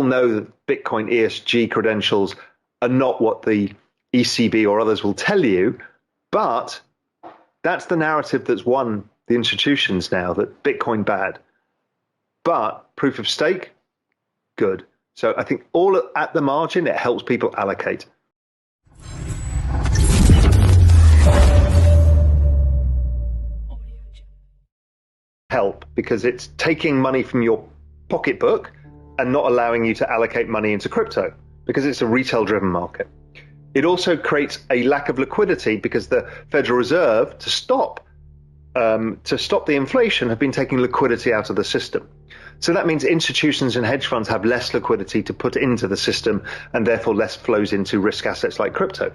know that Bitcoin ESG credentials are not what the ECB or others will tell you, but that's the narrative that's won the institutions now, that Bitcoin bad, but proof of stake, good. So I think all at the margin, it helps people allocate. Help, because it's taking money from your pocketbook and not allowing you to allocate money into crypto, because it's a retail driven market. It also creates a lack of liquidity because the Federal Reserve, to stop the inflation, have been taking liquidity out of the system. So that means institutions and hedge funds have less liquidity to put into the system, and therefore less flows into risk assets like crypto.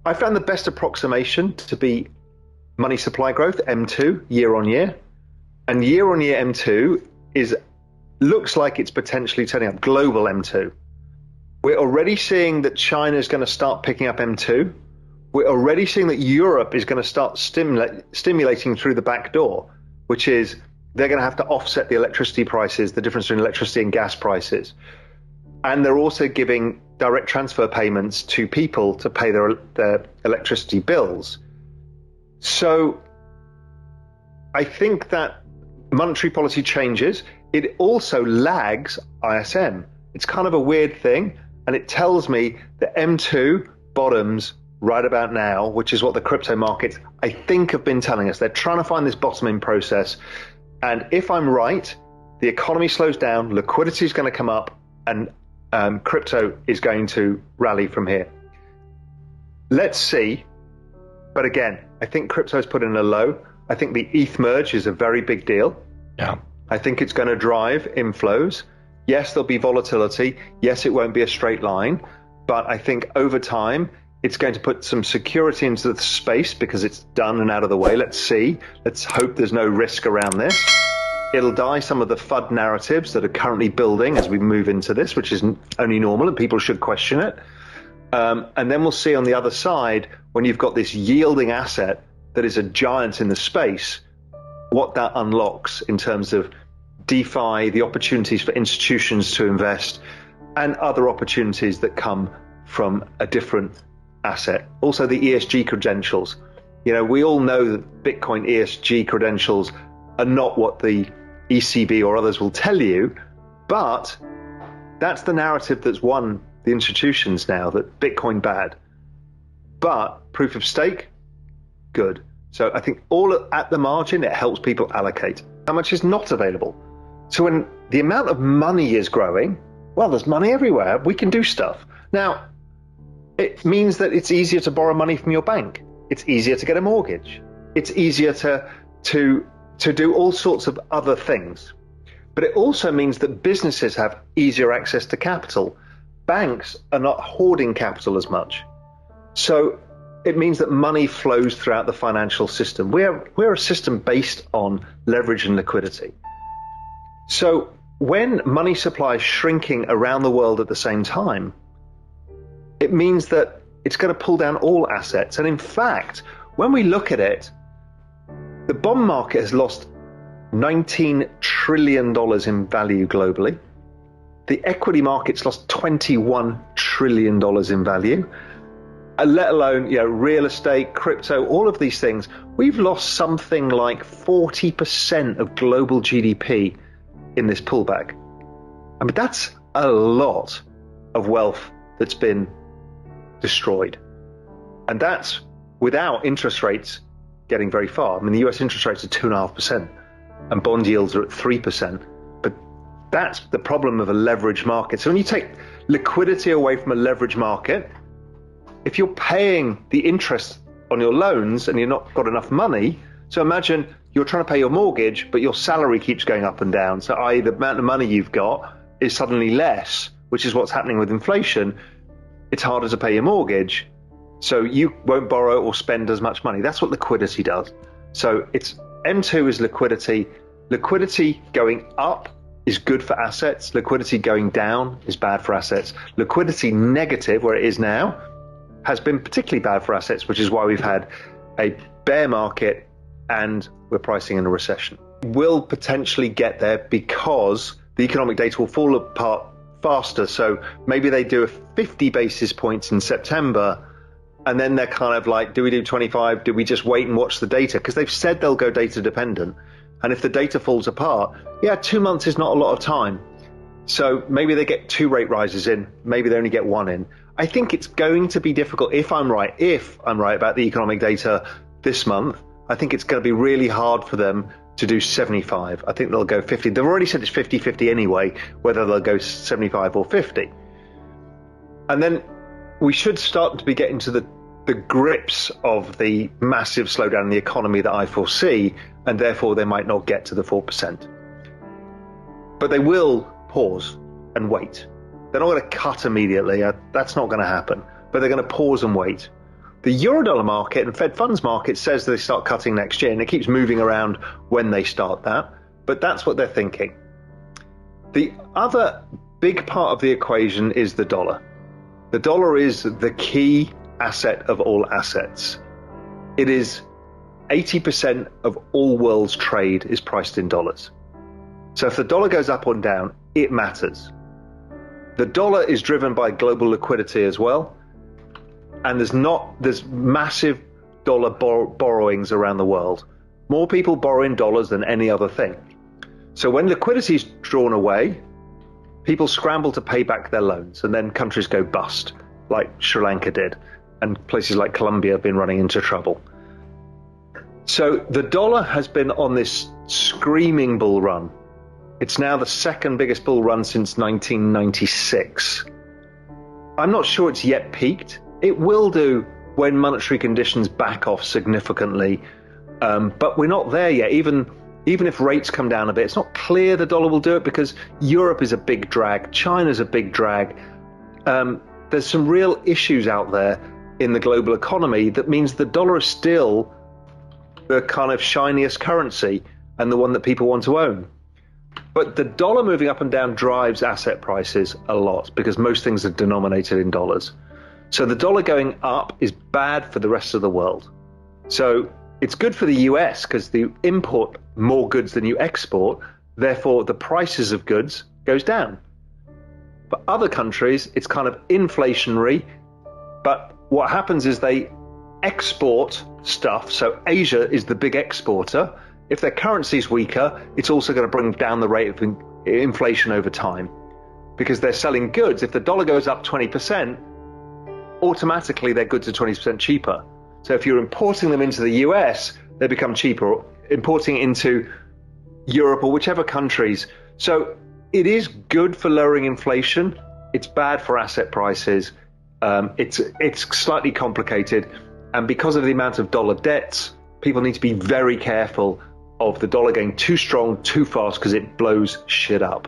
I found the best approximation to be money supply growth, M2, year on year. And year on year M2 looks like it's potentially turning up global M2. We're already seeing that China is going to start picking up M2. We're already seeing that Europe is going to start stimulating through the back door, which is they're going to have to offset the electricity prices, the difference between electricity and gas prices. And they're also giving direct transfer payments to people to pay their electricity bills. So I think that monetary policy changes. It also lags ISM. It's kind of a weird thing. And it tells me that M2 bottoms right about now, which is what the crypto markets, I think, have been telling us. They're trying to find this bottoming process. And if I'm right, the economy slows down, liquidity is going to come up, and crypto is going to rally from here. Let's see. But again, I think crypto is put in a low. I think the ETH merge is a very big deal. Yeah. I think it's going to drive inflows. Yes, there'll be volatility. Yes, it won't be a straight line. But I think over time, it's going to put some security into the space because it's done and out of the way. Let's see. Let's hope there's no risk around this. It'll die some of the FUD narratives that are currently building as we move into this, which is only normal, and people should question it. And then we'll see on the other side, when you've got this yielding asset that is a giant in the space, what that unlocks in terms of DeFi, the opportunities for institutions to invest, and other opportunities that come from a different asset. Also the ESG credentials. You know, we all know that Bitcoin ESG credentials are not what the ECB or others will tell you, but that's the narrative that's won the institutions now, that Bitcoin bad, but proof of stake, good. So I think all at the margin, it helps people allocate. How much is not available? So when the amount of money is growing, well, there's money everywhere. We can do stuff. Now, it means that it's easier to borrow money from your bank. It's easier to get a mortgage. It's easier to do all sorts of other things. But it also means that businesses have easier access to capital. Banks are not hoarding capital as much. So it means that money flows throughout the financial system. We're a system based on leverage and liquidity. So when money supply is shrinking around the world at the same time, it means that it's going to pull down all assets. And in fact, when we look at it, the bond market has lost $19 trillion in value globally. The equity market's lost $21 trillion in value. Let alone, real estate, crypto, all of these things. We've lost something like 40% of global GDP in this pullback. I mean, that's a lot of wealth that's been destroyed. And that's without interest rates getting very far. I mean, the US interest rates are 2.5% and bond yields are at 3%. But that's the problem of a leveraged market. So when you take liquidity away from a leveraged market, if you're paying the interest on your loans and you're not got enough money, so imagine you're trying to pay your mortgage, but your salary keeps going up and down. So i.e. the amount of money you've got is suddenly less, which is what's happening with inflation. It's harder to pay your mortgage, so you won't borrow or spend as much money. That's what liquidity does. So it's M2 is liquidity. Liquidity going up is good for assets. Liquidity going down is bad for assets. Liquidity negative, where it is now, has been particularly bad for assets, which is why we've had a bear market and we're pricing in a recession. We'll potentially get there because the economic data will fall apart faster. So maybe they do a 50 basis points in September, and then they're kind of like, do we do 25? Do we just wait and watch the data? Because they've said they'll go data dependent. And if the data falls apart, 2 months is not a lot of time. So maybe they get 2 rate rises in, maybe they only get 1 in. I think it's going to be difficult if I'm right about the economic data this month. I think it's going to be really hard for them to do 75. I think they'll go 50. They've already said it's 50-50 anyway, whether they'll go 75 or 50. And then we should start to be getting to the grips of the massive slowdown in the economy that I foresee, and therefore they might not get to the 4%. But they will pause and wait. They're not going to cut immediately. That's not going to happen. But they're going to pause and wait. The Eurodollar market and Fed funds market says they start cutting next year, and it keeps moving around when they start that. But that's what they're thinking. The other big part of the equation is the dollar. The dollar is the key asset of all assets. It is 80% of all world's trade is priced in dollars. So if the dollar goes up or down, it matters. The dollar is driven by global liquidity as well. And there's massive dollar borrowings around the world. More people borrow in dollars than any other thing. So when liquidity is drawn away, people scramble to pay back their loans, and then countries go bust, like Sri Lanka did, and places like Colombia have been running into trouble. So the dollar has been on this screaming bull run. It's now the second biggest bull run since 1996. I'm not sure it's yet peaked. It will do when monetary conditions back off significantly, but we're not there yet. Even if rates come down a bit, it's not clear the dollar will do it, because Europe is a big drag, China's a big drag. There's some real issues out there in the global economy that means the dollar is still the kind of shiniest currency and the one that people want to own. But the dollar moving up and down drives asset prices a lot, because most things are denominated in dollars. So the dollar going up is bad for the rest of the world. So it's good for the US because you import more goods than you export. Therefore, the prices of goods goes down. For other countries, it's kind of inflationary. But what happens is they export stuff. So Asia is the big exporter. If their currency is weaker, it's also going to bring down the rate of inflation over time, because they're selling goods. If the dollar goes up 20%, automatically their goods are 20% cheaper. So if you're importing them into the US, they become cheaper, importing into Europe or whichever countries. So it is good for lowering inflation. It's bad for asset prices. It's slightly complicated. And because of the amount of dollar debts, people need to be very careful of the dollar getting too strong too fast, because it blows shit up.